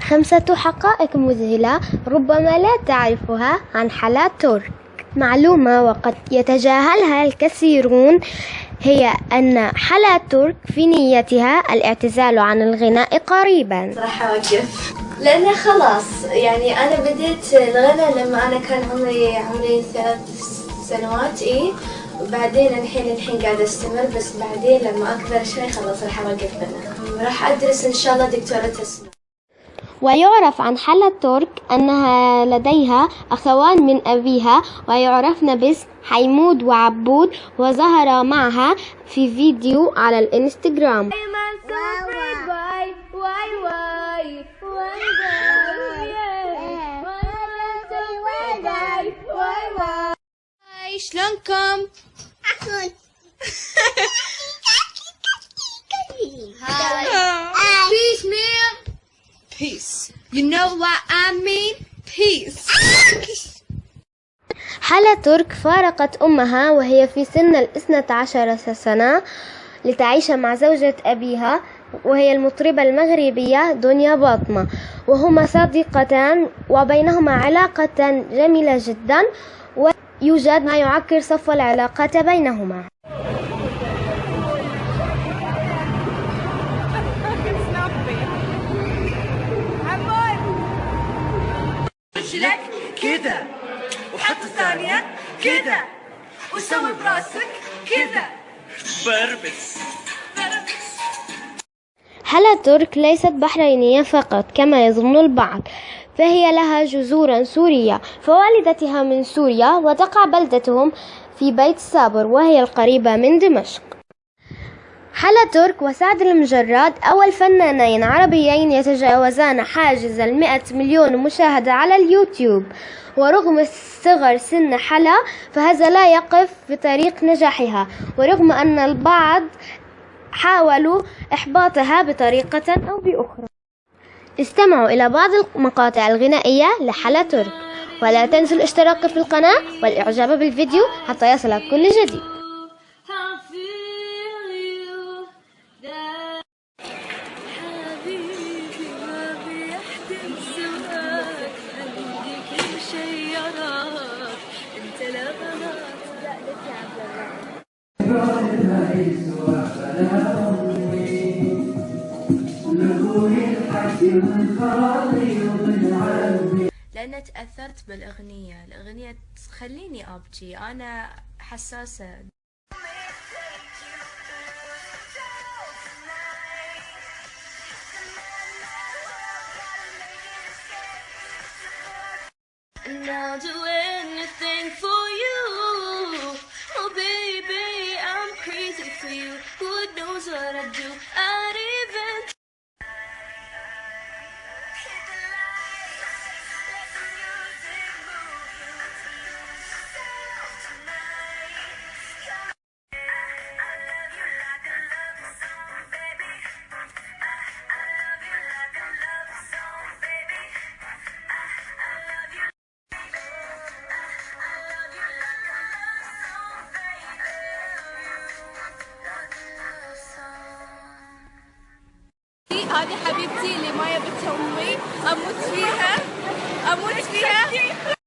5 حقائق مذهلة ربما لا تعرفها عن حلا ترك. معلومة وقد يتجاهلها الكثيرون هي أن حلا ترك في نيتها الاعتزال عن الغناء قريبا. راح أوقف لأنه خلاص يعني أنا بديت الغناء لما أنا كان عمري 3 سنوات وبعدين الحين قاعدة أستمر، بس بعدين لما أكبر شوي خلاص راح أوقف غناء. راح أدرس إن شاء الله دكتوراه أسنان. ويعرف عن حلا ترك أنها لديها أخوان من أبيها ويعرفن باسم حيمود وعبود، وظهر معها في فيديو على الانستغرام. شلونكم؟ Peace, man. Peace. You know what I mean? Peace. حلا ترك فارقت أمها وهي في سن 12 سنة لتعيش مع زوجة أبيها، وهي المطربة المغربية دنيا باطمة، وهما صديقتان وبينهما علاقة جميلة جدا، ويوجد ما يعكر صفو العلاقة بينهما. رجلك كذا وحط الثانية كذا وسوي براسك كذا بربس. حلا ترك ليست بحرينية فقط كما يظن البعض، فهي لها جذور سورية، فوالدتها من سوريا وتقع بلدتهم في بيت صابر وهي القريبة من دمشق. حلا ترك وسعد المجرد أول فنانين عربيين يتجاوزان حاجز 100 مليون مشاهدة على اليوتيوب، ورغم صغر سن حلا فهذا لا يقف في طريق نجاحها، ورغم أن البعض حاولوا إحباطها بطريقة أو بأخرى. استمعوا إلى بعض المقاطع الغنائية لحلا ترك، ولا تنسوا الاشتراك في القناة والإعجاب بالفيديو حتى يصلك كل جديد. لأن تأثرت بالأغنية، الأغنية تخليني أبكي، أنا حساسة. And I'll do anything for you. Oh baby, I'm crazy for you. Who knows what I'd do? I'd even هذه حبيبتي اللي ما يبتها امي، اموت فيها اموت فيها.